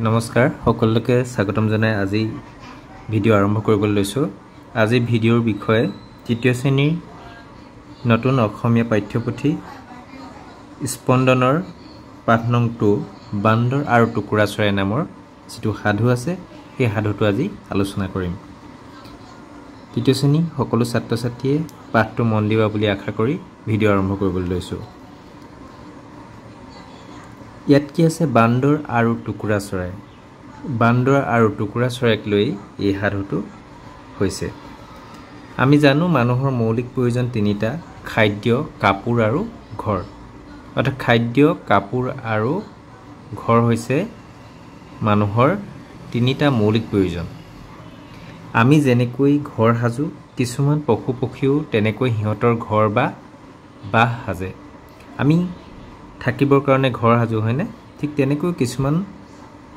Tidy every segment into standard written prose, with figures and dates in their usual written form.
নমস্কাৰ সকলোকে স্বাগতম জনাই আজি ভিডিও আৰম্ভ কৰিবলৈ লৈছো। আজি ভিডিওৰ বিষয়ে তৃতীয় শ্ৰেণীৰ নতুন অসমীয়া পাঠ্যপুথি স্পন্দনৰ পাঠ নং 2 বান্দৰ আৰু টুকুৰা চৰাই নামৰ যেটো সাধু আছে এই সাধুটো আজি আলোচনা কৰিম। তৃতীয় শ্ৰেণী সকলো ছাত্ৰ ছাত্ৰীয়ে পাঠটো মন দিবা বুলি আশা কৰি ভিডিও আৰম্ভ কৰিবলৈ লৈছো। ইয়াত কি আছে বান্দৰ আৰু টুকুৰা চৰাই। বান্দৰ আৰু টুকুৰা চৰাইক লৈ এই সাধুটো হৈছে। আমি জানো মানুহৰ মৌলিক প্ৰয়োজন তিনিটা, খাদ্য, কাপোৰ আৰু ঘৰ। অৰ্থাৎ খাদ্য, কাপোৰ আৰু ঘৰ হৈছে মানুহৰ তিনিটা মৌলিক প্ৰয়োজন। আমি যেনেকৈ ঘৰ সাজো কিছুমান পশু পক্ষীও তেনেকৈ সিহঁতৰ ঘৰ বা বাহ সাজে। আমি থাকিবৰ কাৰণে ঘৰ সাজো হয়নে? ঠিক তেনেকৈ কিছুমান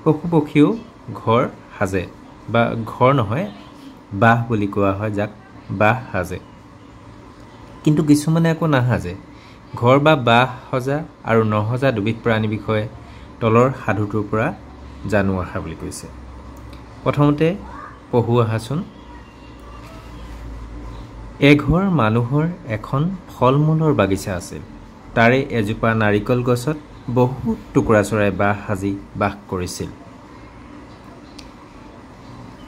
পশু পক্ষীও ঘৰ সাজে বা ঘৰ নহয় বাহ বুলি কোৱা হয় যাক বাহ সাজে। কিন্তু কিছুমানে আকৌ নাসাজে। ঘৰ বা বাহ সজা আৰু নহজা দুবিধ প্ৰাণীৰ বিষয়ে তলৰ সাধুটোৰ পৰা জানো আহা বুলি কৈছে। প্ৰথমতে পঢ়ু আহাচোন। এঘৰ মানুহৰ এখন ফল-মূলৰ বাগিচা আছিল। তাৰে এজোপা নাৰিকল গছত বহুত টুকুৰা চৰাই বাহ সাজি বাস কৰিছিল।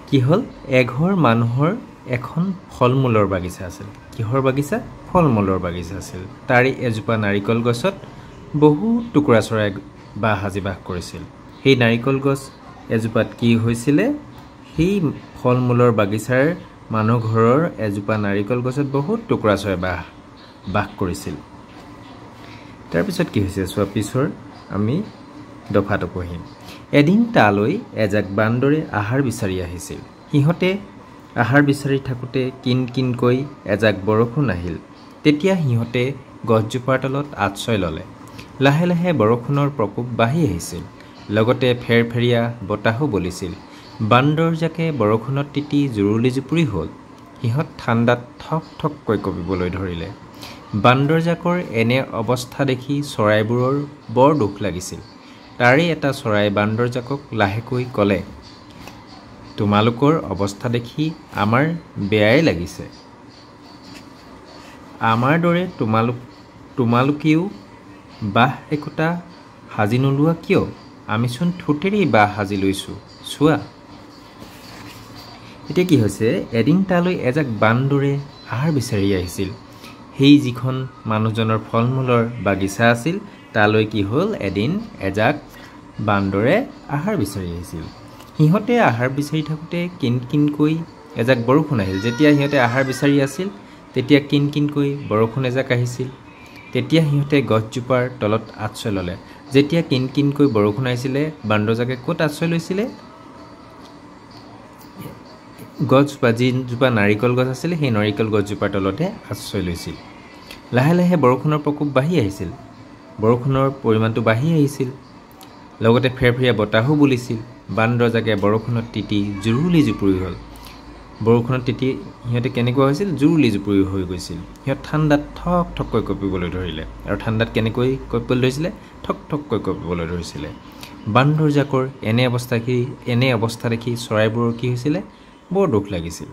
কি হল? এঘৰ মানুহৰ এখন ফল-মূলৰ বাগিচা আছিল। কিহৰ বাগিচা? ফল-মূলৰ বাগিচা আছিল। তাৰে এজোপা নাৰিকল গছত বহুত টুকুৰা চৰাই বাহ সাজি বাস কৰিছিল। সেই নাৰিকল গছ এজোপাত কি হৈছিলে? সেই ফল-মূলৰ বাগিচাৰ মানুহ ঘৰৰ এজোপা নাৰিকল গছত বহুত টুকুৰা চৰাই বাস কৰিছিল। তাৰ পিছত কি হৈছে চোৱা পিছৰ আমি দফাটো পঢ়িম। এদিন তালৈ এজাক বান্দৰে আহাৰ বিচাৰি আহিছিল। সিহঁতে আহাৰ বিচাৰি থাকোঁতে কিনকৈ এজাক বৰষুণ আহিল। তেতিয়া সিহঁতে গছজোপাৰ তলত আশ্ৰয় ল'লে। লাহে লাহে বৰষুণৰ প্ৰকোপ বাঢ়ি আহিছিল। লগতে ফেৰফেৰীয়া বতাহো বলিছিল। বান্দৰজাকে বৰষুণত তিতি জুৰুলি জুপুৰি হ'ল। সিহঁত ঠাণ্ডাত ঠক ঠককৈ কঁপিবলৈ ধৰিলে। বান্দৰজাকৰ এনে অৱস্থা দেখি চৰাইবোৰৰ বৰ দুখ লাগিছিল। তাৰে এটা চৰাই বান্দৰজাকক লাহেকৈ ক'লে, তোমালোকৰ অৱস্থা দেখি আমাৰ বেয়াই লাগিছে। আমাৰ দৰে তোমালোকেও বাহ একোটা সাজি নোলোৱা কিয়? আমিচোন ঠোঁটেৰেই বাহ সাজি লৈছোঁ, চোৱা। এতিয়া কি হৈছে? এদিন তালৈ এজাক বান্দৰে আহাৰ বিচাৰি আহিছিল। সেই যিখন মানুহজনৰ ফল-মূলৰ বাগিচা আছিল তালৈ কি হ'ল? এদিন এজাক বান্দৰে আহাৰ বিচাৰি আহিছিল। সিহঁতে আহাৰ বিচাৰি থাকোঁতে কিনকৈ এজাক বৰষুণ আহিল। যেতিয়া সিহঁতে আহাৰ বিচাৰি আছিল তেতিয়া কিনকৈ বৰষুণ এজাক আহিছিল। তেতিয়া সিহঁতে গছজোপাৰ তলত আশ্ৰয় ল'লে। যেতিয়া কিনকৈ বৰষুণ আহিছিলে বান্দৰজাকে ক'ত আশ্ৰয় লৈছিলে? গছজোপা যিজোপা নাৰিকল গছ আছিলে সেই নাৰিকল গছজোপাৰ তলতে আশ্ৰয় লৈছিল। লাহে লাহে বৰষুণৰ প্ৰকোপ বাঢ়ি আহিছিল। বৰষুণৰ পৰিমাণটো বাঢ়ি আহিছিল। লগতে ফেৰফেৰীয়া বতাহো বলিছিল। বান্দৰজাকে বৰষুণত তিতি জুৰুলি জুপুৰি হ'ল। বৰষুণত তিতি সিহঁতে কেনেকুৱা হৈছিল? জুৰুলি জুপুৰি হৈ গৈছিল। সিহঁত ঠাণ্ডাত ঠক ঠককৈ কঁপিবলৈ ধৰিলে। আৰু ঠাণ্ডাত কেনেকৈ কঁপিবলৈ ধৰিছিলে? ঠক ঠককৈ কঁপিবলৈ ধৰিছিলে। বান্দৰজাকৰ এনে অৱস্থা দেখি চৰাইবোৰৰ কি হৈছিলে? বৰ দুখ লাগিছিল।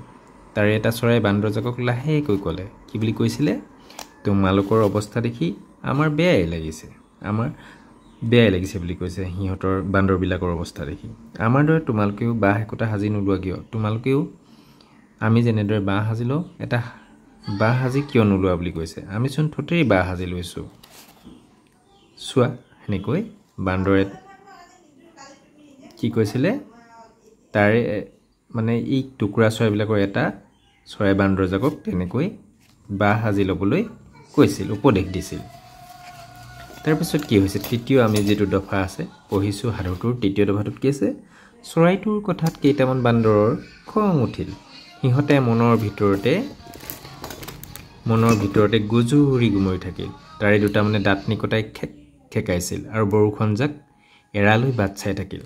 তাৰে এটা চৰাই বান্দৰজাকক লাহেকৈ ক'লে, কি বুলি কৈছিলে? তোমালোকৰ অৱস্থা দেখি আমাৰ বেয়াই লাগিছে বুলি কৈছে সিহঁতৰ বান্দৰবিলাকৰ অৱস্থা দেখি। আমাৰ দৰে তোমালোকেও বাহ একোটা সাজি নোলোৱা কিয়? তোমালোকেও আমি যেনেদৰে বাহ সাজি লওঁ এটা বাহ সাজি কিয় নোলোৱা বুলি কৈছে। আমিচোন ঠোঁটেৰেই বাহ সাজি লৈছোঁ, চোৱা। সেনেকৈ বান্দৰে কি কৈছিলে? তাৰে মানে এই টুকুৰা চৰাইবিলাকৰ এটা চৰাই বান্দৰজাকক তেনেকৈ বাহ সাজি ল'বলৈ কৈছিল, উপদেশ দিছিল। তাৰপিছত কি হৈছে? তৃতীয় আমি যিটো দফা আছে পঢ়িছোঁ সাধুটোৰ তৃতীয় দফাটোত কি আছে? চৰাইটোৰ কথাত কেইটামান বান্দৰৰ খং উঠিল। সিহঁতে মনৰ ভিতৰতে গুজুৰি গুমৰি থাকিল। তাৰে দুটামানে দাঁত নিকটাই খেকাইছিল আৰু বৰষুণজাক এৰালৈ বাট চাই থাকিল।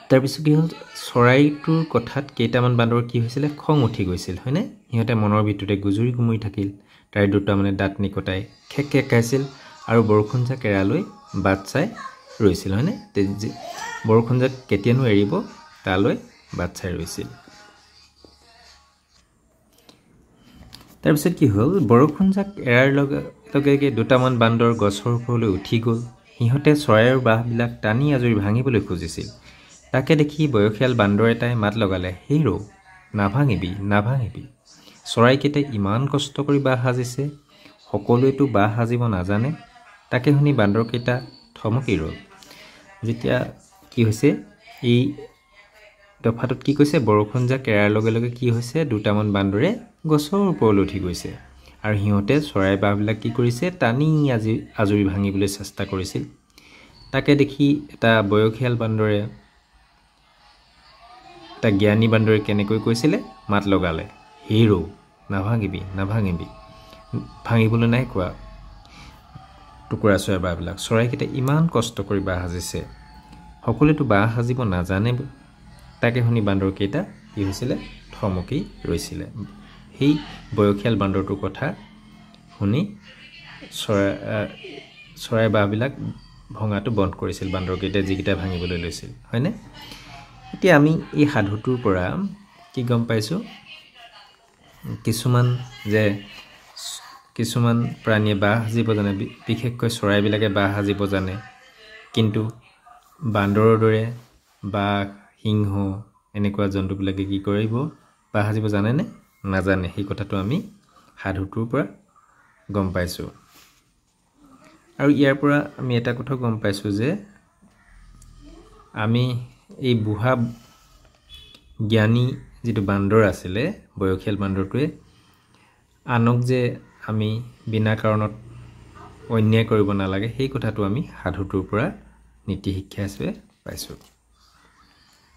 তাৰপিছত কি হ'ল? চৰাইটোৰ কথাত কেইটামান বান্দৰৰ কি হৈছিলে? খং উঠি গৈছিল হয়নে? সিহঁতে মনৰ ভিতৰতে গুজুৰি গুমৰি থাকিল। তাৰে দুটামানে দাঁত নিকটাই খেকাইছিল আৰু বৰষুণজাক এৰালৈ বাট চাই ৰৈছিল হয়নে বৰষুণজাক কেতিয়ানো এৰিব তালৈ বাট চাই ৰৈছিল তাৰপিছত কি হ'ল বৰষুণজাক এৰাৰ লগে দুটামান বান্দৰ গছৰ ওপৰলৈ উঠি গ'ল সিহঁতে চৰাইৰ বাহবিলাক টানি আজৰি ভাঙিবলৈ খুজিছিল তাকে দেখি বয়সীয়াল বান্দৰ এটাই মাত লগালে হেই ৰৌ নাভাঙিবি নাভাঙিবি চৰাইকেইটাই ইমান কষ্ট কৰি বাহ সাজিছে সকলোৱেতো বাহ সাজিব নাজানে তাকে শুনি বান্দৰকেইটা থমকি ৰ'ল যেতিয়া কি হৈছে এই দফাটোত কি কৈছে বৰষুণজাক এৰাৰ লগে কি হৈছে দুটামান বান্দৰে গছৰ ওপৰলৈ উঠি গৈছে আৰু সিহঁতে চৰাই বাহবিলাক কি কৰিছে টানি আজৰি ভাঙিবলৈ চেষ্টা কৰিছিল তাকে দেখি এটা বয়সীয়াল বান্দৰে এটা জ্ঞানী বান্দৰে কেনেকৈ কৈছিলে মাত লগালে হেই ৰৌ নাভাঙিবি নাভাঙিবি ভাঙিবলৈ নাই কোৱা টুকুৰা চৰাই বাহবিলাক চৰাইকেইটা ইমান কষ্ট কৰি বাহ সাজিছে সকলোৱেতো বাহ সাজিব নাজানে তাকে শুনি বান্দৰকেইটা কি হৈছিলে থমকি ৰৈছিলে সেই বয়সীয়াল বান্দৰটোৰ কথা শুনি চৰাই বাহবিলাক ভঙাটো বন্ধ কৰিছিল বান্দৰকেইটাই যিকেইটা ভাঙিবলৈ লৈছিল হয়নে এতিয়া আমি এই সাধুটোৰ পৰা কি গম পাইছোঁ কিছুমান প্ৰাণীয়ে বাহ সাজিব জানে বিশেষকৈ চৰাইবিলাকে বাহ সাজিব জানে কিন্তু বান্দৰৰ দৰে বাঘ সিংহ এনেকুৱা জন্তুবিলাকে কি কৰিব বাহ সাজিব জানেনে নাজানে সেই কথাটো আমি সাধুটোৰ পৰা গম পাইছোঁ আৰু ইয়াৰ পৰা আমি এটা কথা গম পাইছোঁ যে আমি এই বুঢ়া জ্ঞানী যিটো বান্দৰ আছিলে বয়সীয়াল বান্দৰটোৱে আনক যে আমি বিনা কাৰণত অন্যায় কৰিব নালাগে সেই কথাটো আমি সাধুটোৰ পৰা নীতি শিক্ষা হিচাপে পাইছোঁ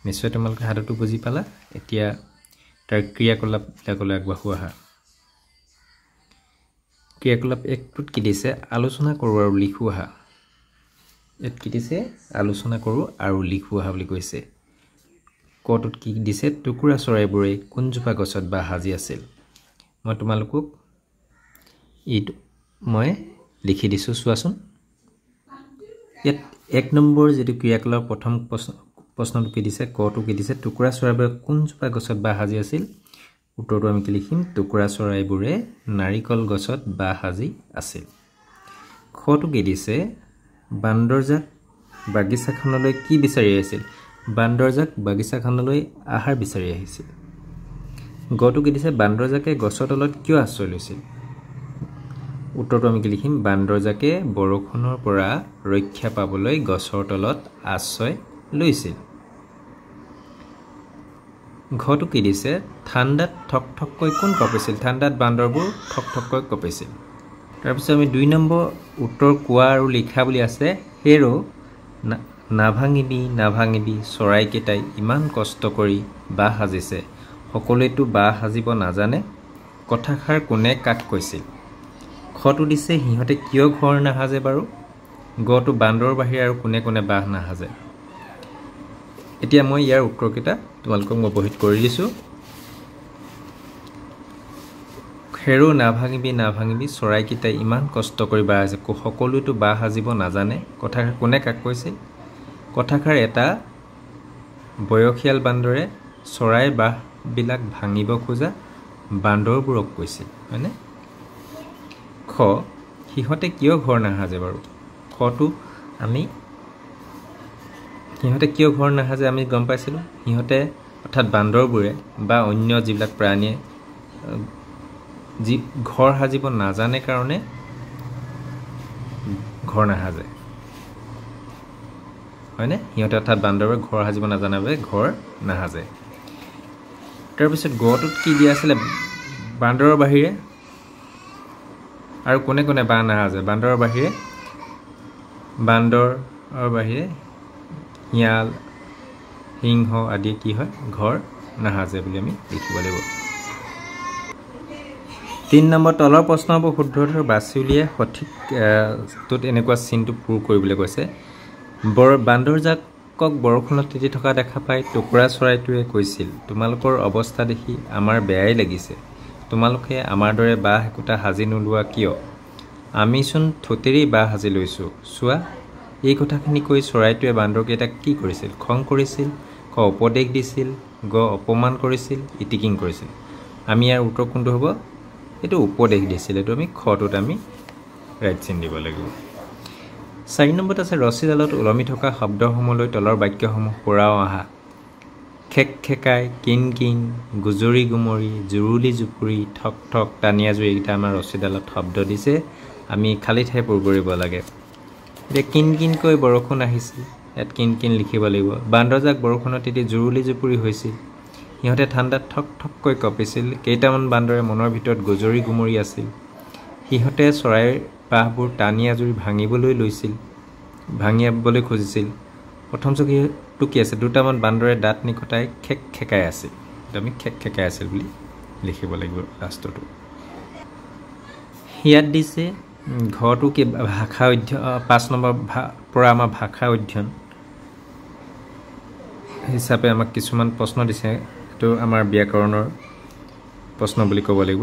নিশ্চয় তোমালোকে সাধুটো বুজি পালা এতিয়া তাৰ ক্ৰিয়াকলাপবিলাকলৈ আগবাঢ়ো আহা ক্ৰিয়াকলাপ 1টোত কি দিছে আলোচনা কৰোঁ আৰু লিখো আহা ইয়াত কি দিছে আলোচনা কৰোঁ আৰু লিখো আহা বুলি কৈছে কটোত কি দিছে টুকুৰা চৰাইবোৰে কোনজোপা গছত বাহ সাজি আছিল মই তোমালোকক এইটো মই লিখি দিছোঁ চোৱাচোন ইয়াত 1 নম্বৰ যেটো ক্ৰিয়াকলাপ প্ৰথম প্ৰশ্নটো কি দিছে কটো কি দিছে টুকুৰা চৰাইবোৰে কোনজোপা গছত বাহ সাজি আছিল উত্তৰটো আমি কি লিখিম টুকুৰা চৰাইবোৰে নাৰিকল গছত বাহ সাজি আছিল খটো কি দিছে বান্দৰজাক বাগিচাখনলৈ কি বিচাৰি আহিছিল বান্দৰজাক বাগিচাখনলৈ আহাৰ বিচাৰি আহিছিল গটো কি দিছে বান্দৰজাকে গছৰ তলত কিয় আশ্ৰয় লৈছিল উত্তৰটো আমি কি লিখিম বান্দৰজাকে বৰষুণৰ পৰা ৰক্ষা পাবলৈ গছৰ তলত আশ্ৰয় লৈছিল ঘটো কি দিছে ঠাণ্ডাত ঠকঠককৈ কোন কঁপিছিল ঠাণ্ডাত বান্দৰবোৰ ঠকঠককৈ কঁপিছিল তাৰপিছত আমি 2 নম্বৰ উত্তৰ কোৱা আৰু লিখা বুলি আছে হেৰো নাভাঙিবি নাভাঙিবি চৰাইকেইটাই ইমান কষ্ট কৰি বাহ সাজিছে সকলোৱেতো বাহ সাজিব নাজানে কথাষাৰ কোনে কাক কৈছিল খটো দিছে সিহঁতে কিয় ঘৰ নাহাজে বাৰু গটো বান্দৰৰ বাহিৰে আৰু কোনে কোনে বাহ নাহাজে এতিয়া মই ইয়াৰ উত্তৰকেইটা তোমালোকক মই বহিত কৰি দিছোঁ হেৰো নাভাঙিবি নাভাঙিবি চৰাইকেইটাই ইমান কষ্ট কৰি বাহ সাজে সকলোৱেতো বাহ সাজিব নাজানে কথাষাৰ কোনে কাক কৈছিল কথাষাৰ এটা বয়সীয়াল বান্দৰে চৰাইৰ বাহবিলাক ভাঙিব খোজা বান্দৰবোৰক কৈছিল হয়নে খ সিহঁতে কিয় ঘৰ নাহাজে বাৰু খটো আমি সিহঁতে কিয় ঘৰ নাহাজে আমি গম পাইছিলোঁ সিহঁতে অৰ্থাৎ বান্দৰবোৰে বা অন্য যিবিলাক প্ৰাণীয়ে যি ঘৰ সাজিব নাজানে কাৰণে ঘৰ নাহাজে হয়নে সিহঁতে অৰ্থাৎ বান্দৰবোৰে ঘৰ সাজিব নাজানে বাবে ঘৰ নাহাজে তাৰপিছত গটোত কি দিয়া আছিলে বান্দৰৰ বাহিৰে আৰু কোনে কোনে বাহ নাহাজে বান্দৰৰ বাহিৰে শিয়াল সিংহ আদি কি হয় ঘৰ নাহাজে বুলি আমি লিখিব লাগিব 3 নম্বৰ তলৰ প্ৰশ্নবোৰ শুদ্ধ উত্তৰ বাছি উলিয়াই সঠিক তোত এনেকুৱা চিনটো পূৰ কৰিবলৈ কৈছে বান্দৰজাকক বৰষুণত তিতি থকা দেখা পাই টুকুৰা চৰাইটোৱে কৈছিল তোমালোকৰ অৱস্থা দেখি আমাৰ বেয়াই লাগিছে তোমালোকে আমাৰ দৰে বাহ একোটা সাজি নোলোৱা কিয় আমিচোন থতেৰি বাহ সাজি লৈছোঁ চোৱা এই কথাখিনি কৈ চৰাইটোৱে বান্দৰকেইটাক কি কৰিছিল? খং কৰিছিল, ক উপদেশ দিছিল, গ অপমান কৰিছিল, ইটিকিং কৰিছিল। আমি ইয়াৰ উত্তৰ কোনটো হ'ব? এইটো উপদেশ দিছিল। এইটো আমি খটোত আমি ৰাইট চিন দিব লাগিব। 4 নম্বৰত আছে ৰছীডালত ওলমি থকা শব্দসমূহলৈ তলৰ বাক্যসমূহ সোঁৰাও আহা। খেক খেকাই, কিন কিন, গুজৰি গুমৰি, জুৰুলি জুপুৰি, ঠক ঠক, টানিয়া জুৰি, এইকেইটা আমাৰ ৰছীডালত শব্দ দিছে। আমি খালী ঠাই পূৰ কৰিব লাগে। এতিয়া কিন কিনকৈ বৰষুণ আহিছিল, ইয়াত কিন কিন লিখিব লাগিব। বান্দৰজাক বৰষুণত তিতি জুৰুলি জুপুৰি হৈছিল। সিহঁতে ঠাণ্ডাত ঠক ঠককৈ কঁপিছিল। কেইটামান বান্দৰে মনৰ ভিতৰত গুজৰি গুমৰি আছিল। সিহঁতে চৰাইৰ বাহবোৰ টানি আজুৰি ভাঙিবলৈ খুজিছিল। প্ৰথম চকীটো কি আছে? দুটামান বান্দৰে দাঁত নিকটাই খেক খেকাই আছিল। আমি খেক খেকাই আছিল বুলি লিখিব লাগিব লাষ্টটো। ইয়াত দিছে ঘৰটো কি ভাষা অধ্যয়ন, 5 নম্বৰ পৰা আমাৰ ভাষা অধ্যয়ন হিচাপে আমাক কিছুমান প্ৰশ্ন দিছে। এইটো আমাৰ ব্যাকৰণৰ প্ৰশ্ন বুলি ক'ব লাগিব।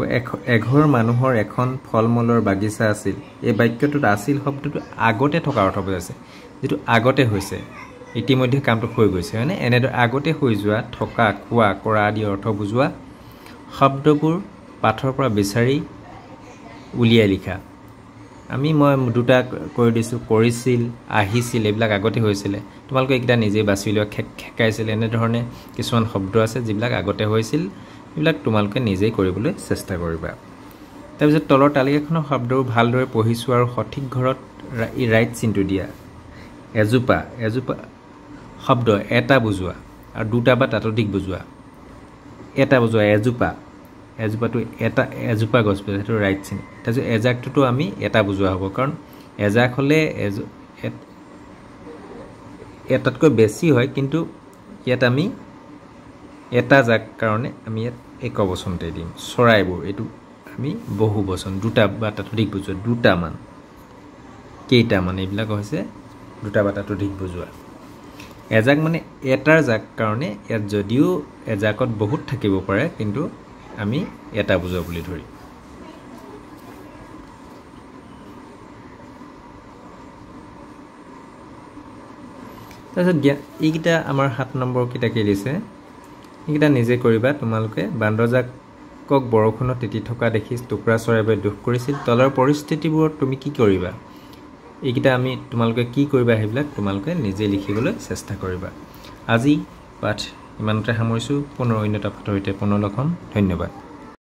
এঘৰ মানুহৰ এখন ফল মূলৰ বাগিচা আছিল। এই বাক্যটোত আছিল শব্দটো আগতে থকা অৰ্থ বুজাইছে। যিটো আগতে হৈছে, ইতিমধ্যে কামটো হৈ গৈছে, হয়নে? এনেদৰে আগতে হৈ যোৱা, থকা, খোৱা, কৰা আদি অৰ্থ বুজোৱা শব্দবোৰ পাঠৰ পৰা বিচাৰি উলিয়াই লিখা। মই দুটা কৈ দিছোঁ, কৰিছিল, আহিছিল, এইবিলাক আগতে হৈছিলে। তোমালোকে এইকেইটা নিজেই বাছি উলিওৱা। খেক খেকাইছিল, এনেধৰণে কিছুমান শব্দ আছে যিবিলাক আগতে হৈছিল। এইবিলাক তোমালোকে নিজেই কৰিবলৈ চেষ্টা কৰিবা। তাৰপিছত তলৰ তালিকাখনৰ শব্দবোৰ ভালদৰে পঢ়িছোঁ আৰু সঠিক ঘৰত ৰাইট চিনটো দিয়া। এজোপা শব্দ এটা বুজোৱা আৰু দুটা বা তাতোধিক বুজোৱা। এটা বুজোৱা এজোপাটো এজোপা গছ বুজোৱা, সেইটো ৰাইট চিন। তাৰপিছত এজাকটোতো আমি এটা বুজোৱা হ'ব, কাৰণ এজাক হ'লে এটাতকৈ বেছি হয়, কিন্তু ইয়াত আমি এটা জাক কাৰণে আমি ইয়াত একবচনতে দিম। চৰাইবোৰ, এইটো আমি বহু বচন, দুটা বা তাতোধিক বুজোৱা, দুটামান, কেইটামান, এইবিলাক হৈছে দুটা বা তাতোধিক বুজোৱা। এজাক মানে এটাৰ জাক কাৰণে ইয়াত যদিও এজাকত বহুত থাকিব পাৰে, কিন্তু আমি এটা বুজোৱা বুলি ধৰিম। তাৰপিছত এইকেইটা আমাৰ 7 নম্বৰ কেইটাকে দিছে, এইকেইটা নিজে কৰিবা তোমালোকে। বান্দৰজাকক বৰষুণত তিতি থকা দেখি টুকুৰা চৰাইবোৰে দুখ কৰিছিল। তলৰ পৰিস্থিতিবোৰত তুমি কি কৰিবা? এইকেইটা তোমালোকে কি কৰিবা সেইবিলাক তোমালোকে নিজে লিখিবলৈ চেষ্টা কৰিবা। আজি পাঠ ইমানতে সামৰিছোঁ। পুনৰ অন্য এটা পাঠৰ সৈতে পুনৰ লগ হ'ম। ধন্যবাদ।